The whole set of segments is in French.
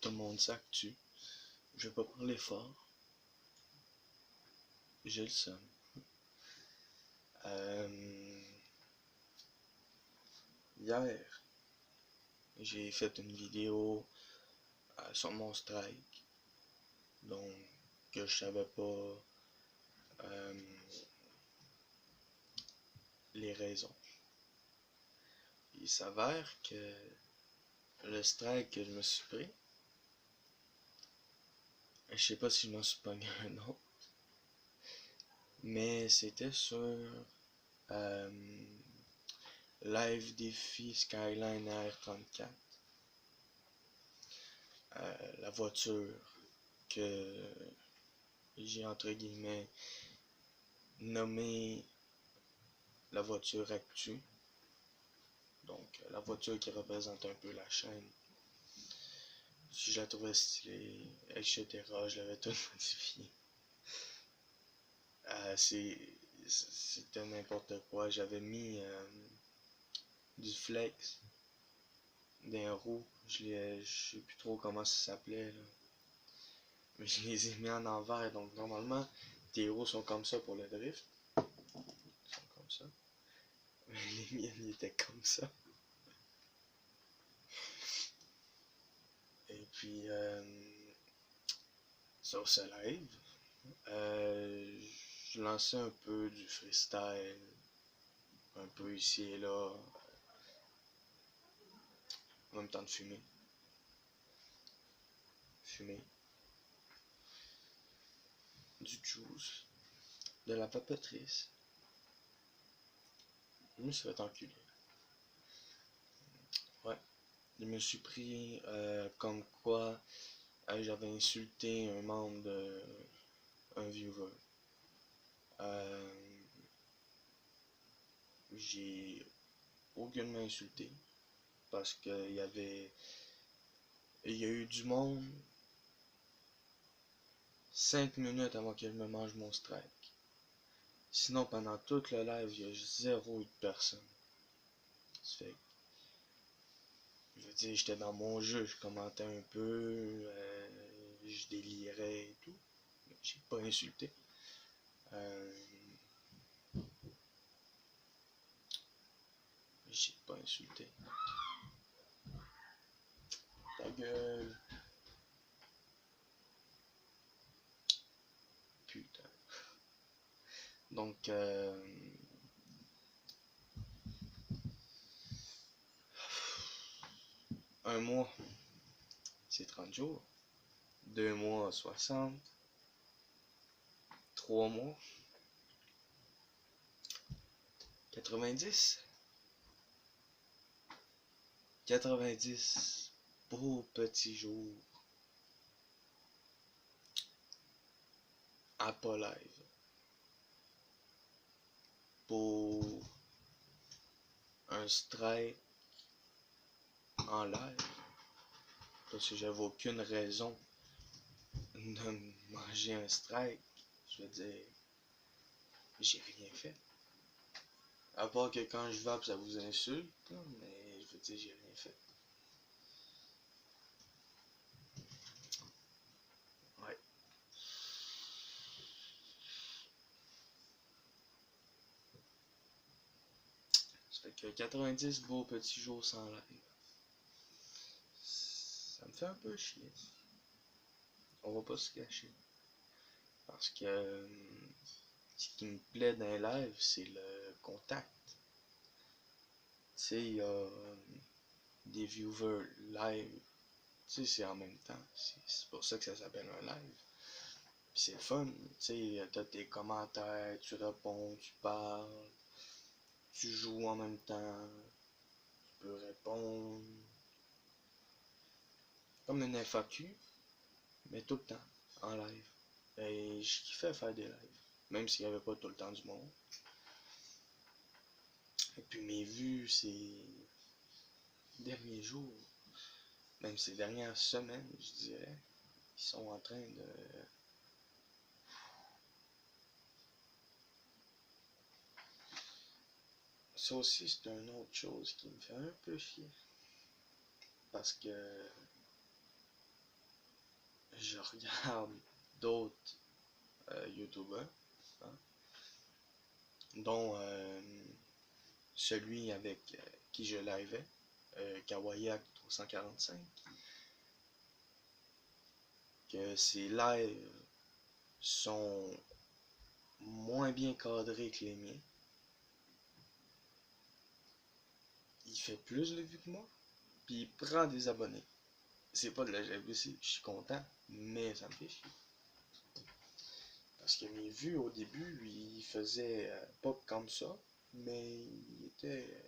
tout le monde s'actue. Je vais pas parler fort. J'ai le seum. Hier, j'ai fait une vidéo sur mon strike. Donc, que je savais pas les raisons. Il s'avère que le strike que je me suis pris, je sais pas si je m'en suis pogné un autre, mais c'était sur Live Défi Skyline R34. La voiture que j'ai entre guillemets nommée la voiture actu. Donc la voiture qui représente un peu la chaîne. Si je la trouvais stylée, etc., je l'avais tout modifié. C'était n'importe quoi. J'avais mis du flex d'un roue. Je sais plus trop comment ça s'appelait là. Mais je les ai mis en envers. Donc normalement, tes roues sont comme ça pour le drift. Ils sont comme ça. Mais les miennes étaient comme ça. Et puis sur ce live, je lançais un peu du freestyle, un peu ici et là, en même temps de fumer. Du juice, de la papetrice. Je me suis fait enculer. Ouais, je me suis pris comme quoi j'avais insulté un membre de un viewer. J'ai aucunement insulté parce que il y a eu du monde 5 minutes avant que je me mange mon strike. Sinon, pendant tout le live, il y a zéro de personne. Ça fait, je veux dire, j'étais dans mon jeu, je commentais un peu, je délirais et tout. Mais j'ai pas insulté. J'ai pas insulté. Ta gueule. Putain. Donc, un mois, c'est 30 jours. 2 mois, 60. 3 mois, 90. 90 beaux petits jours à pas live. Pour un strike en live. Parce que j'avais aucune raison de manger un strike. Je veux dire, j'ai rien fait. À part que quand je vape, ça vous insulte, mais je veux dire, j'ai rien fait. Ouais. Ça fait que 90 beaux petits jours sans live. Ça me fait un peu chier. On va pas se cacher. Parce que ce qui me plaît dans les lives, c'est le contact. Tu sais, il y a des viewers live. Tu sais, c'est en même temps. C'est pour ça que ça s'appelle un live. Puis c'est le fun. Tu sais, t'as tes commentaires, tu réponds, tu parles, tu joues en même temps, tu peux répondre. Comme une FAQ, mais tout le temps, en live. Et je kiffais faire des lives. Même s'il n'y avait pas tout le temps du monde. Et puis mes vues ces derniers jours, même ces dernières semaines, je dirais, ils sont en train de... Ça aussi, c'est une autre chose qui me fait un peu chier. Parce que je regarde d'autres YouTubers, hein, dont celui avec qui je liveais, Kawayak 345, que ses lives sont moins bien cadrés que les miens. Il fait plus de vues que moi, puis il prend des abonnés. C'est pas de la jalousie, je suis content, mais ça me fait chier. Parce que mes vues au début, il faisait pas comme ça, mais il était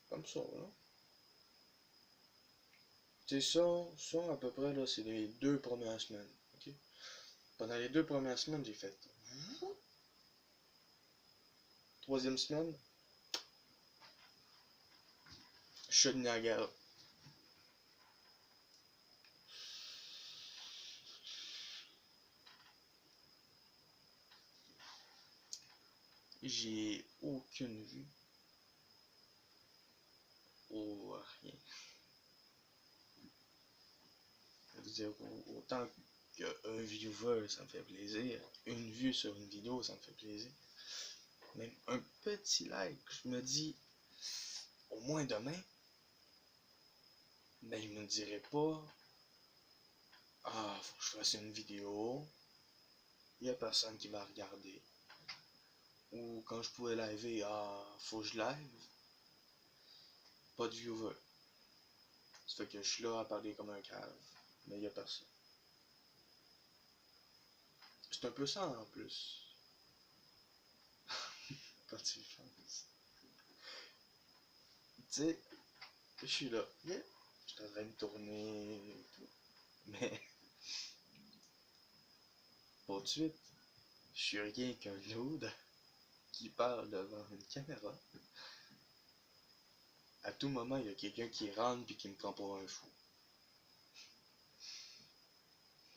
comme ça, là. C'est ça à peu près, là, c'est les 2 premières semaines, ok? Pendant les 2 premières semaines, j'ai fait. Troisième semaine, je suis de Niagara. J'ai aucune vue. Ou rien. Je veux dire, autant qu'un viewer, ça me fait plaisir. Une vue sur une vidéo, ça me fait plaisir. Même un petit like, je me dis, au moins demain, ben je me dirais pas, ah, faut que je fasse une vidéo, il y a personne qui va regarder. Ou quand je pourrais liver, ah, faut que je live, pas de viewer. Ça fait que je suis là à parler comme un cave, mais il y a personne. C'est un peu ça en plus. Quand tu le penses. Tu sais, je suis là, yeah, je suis en train de tourner et tout. Mais, pour de suite, je suis rien qu'un load qui parle devant une caméra. À tout moment, il y a quelqu'un qui rentre puis qui me prend pour un fou.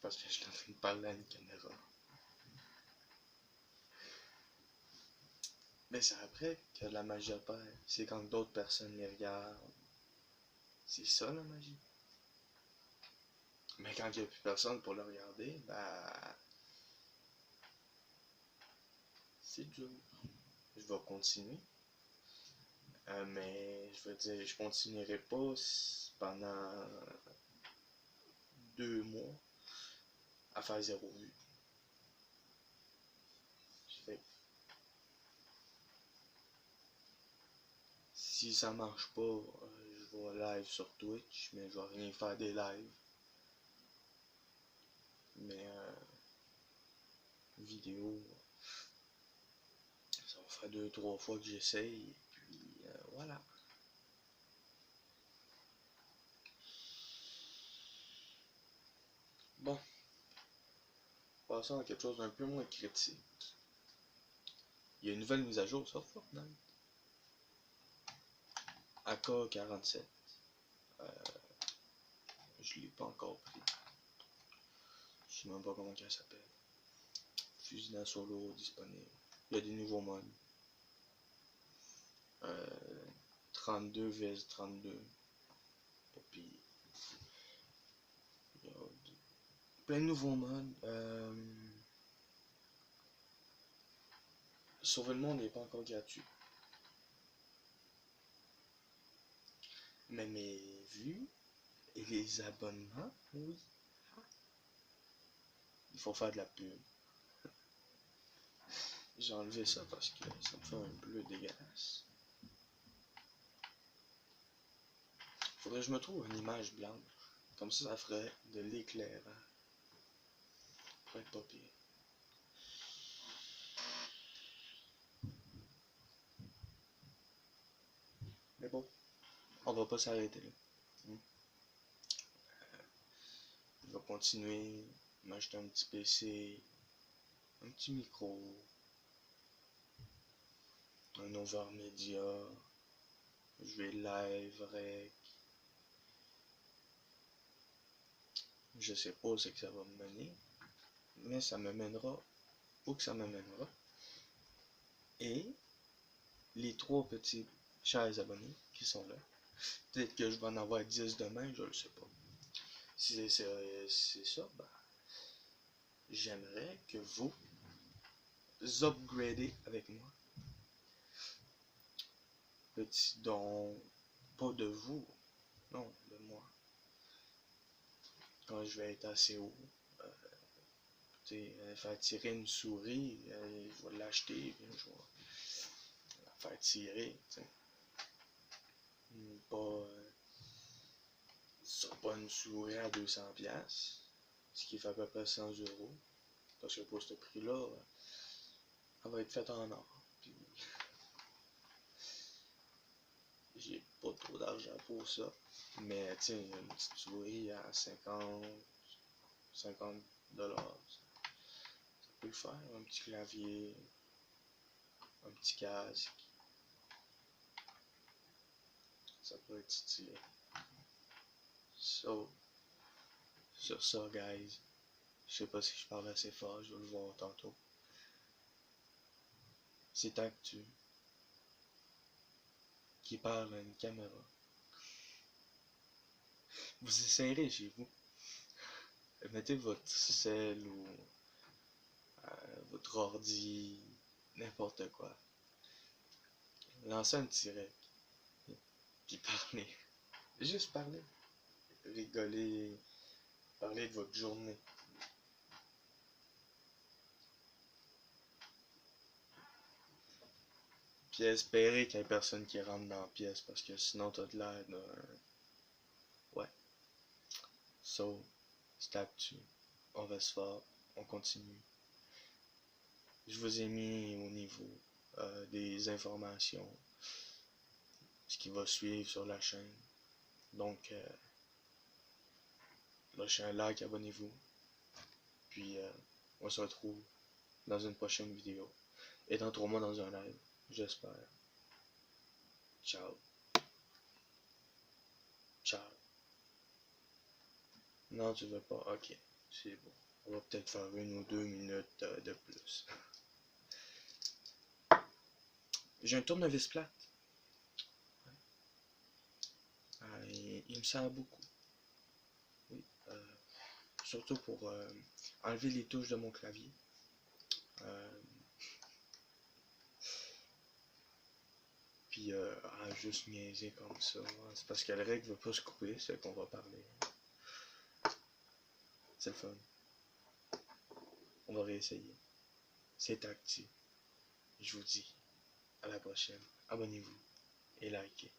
Parce que je suis en train de parler à une caméra. Mais c'est après que la magie opère. C'est quand d'autres personnes les regardent. C'est ça la magie. Mais quand il n'y a plus personne pour le regarder, bah. C'est dur. Je vais continuer. Mais je veux dire, je continuerai pas pendant 2 mois à faire 0 vue. Fait si ça marche pas, je vais live sur Twitch, mais je vais rien faire des lives. Mais vidéo, ça va faire 2-3 fois que j'essaye, et puis voilà. Bon, passons à quelque chose d'un peu moins critique. Il y a une nouvelle mise à jour sur Fortnite. AK-47. Je l'ai pas encore pris. Je sais même pas comment elle s'appelle. Fusil d'assaut lourd disponible. Il y a des nouveaux modes. 32 vs 32. Pas pire. Il y a plein de nouveaux modes. Sauver le monde n'est pas encore gratuit. Mais mes vues et les abonnements, oui. Il faut faire de la pub. J'ai enlevé ça parce que ça me fait un bleu dégueulasse. Faudrait que je me trouve une image blanche. Comme ça ferait de l'éclairage. Ça pourrait être pas pire. Mais bon, on va pas s'arrêter là. Je vais continuer, m'acheter un petit PC, un petit micro, un overmedia, je vais live rec. Je sais pas ce que ça va me mener, mais ça me mènera où que ça me mènera. Et les 3 petits chers abonnés qui sont là, peut-être que je vais en avoir 10 demain, je le sais pas. c'est ça, ben, j'aimerais que vous upgradez avec moi. Petit don, pas de vous, non, de moi. Quand je vais être assez haut, faire tirer une souris, je vais l'acheter, je vais la faire tirer. T'sais. Pas, ce sera pas une souris à 200$, ce qui fait à peu près 100€. Parce que pour ce prix-là, elle va être faite en or. Puis, j'ai pas trop d'argent pour ça. Mais tiens, une petite souris à 50$, ça peut le faire. Un petit clavier, un petit casque, ça peut être stylé. So, sur ça, guys, je sais pas si je parle assez fort, je vais le voir tantôt. C'est Actu qui parle à une caméra. Vous essayerez chez vous. Mettez votre sel ou votre ordi, n'importe quoi. Lancez un petit rec. Puis parlez. Juste parler. Rigoler. Parler de votre journée. Puis espérer qu'il n'y ait personne qui rentre dans la pièce parce que sinon t'as de l'air d'un... Ouais. So, c'est Actu. On reste fort. On continue. Je vous ai mis au niveau des informations. Ce qui va suivre sur la chaîne. Donc, lâchez un like, abonnez-vous. Puis, on se retrouve dans une prochaine vidéo. Et dans 3 mois dans un live. J'espère. Ciao. Ciao. Non, tu veux pas. Ok. C'est bon. On va peut-être faire 1 ou 2 minutes de plus. J'ai un tournevis plate. Il me sert beaucoup. Oui. Surtout pour enlever les touches de mon clavier. Puis juste niaiser comme ça. C'est parce que le règle veut pas se couper, c'est qu'on va parler. C'est le fun. On va réessayer. C'est Actu. Je vous dis à la prochaine. Abonnez-vous et likez.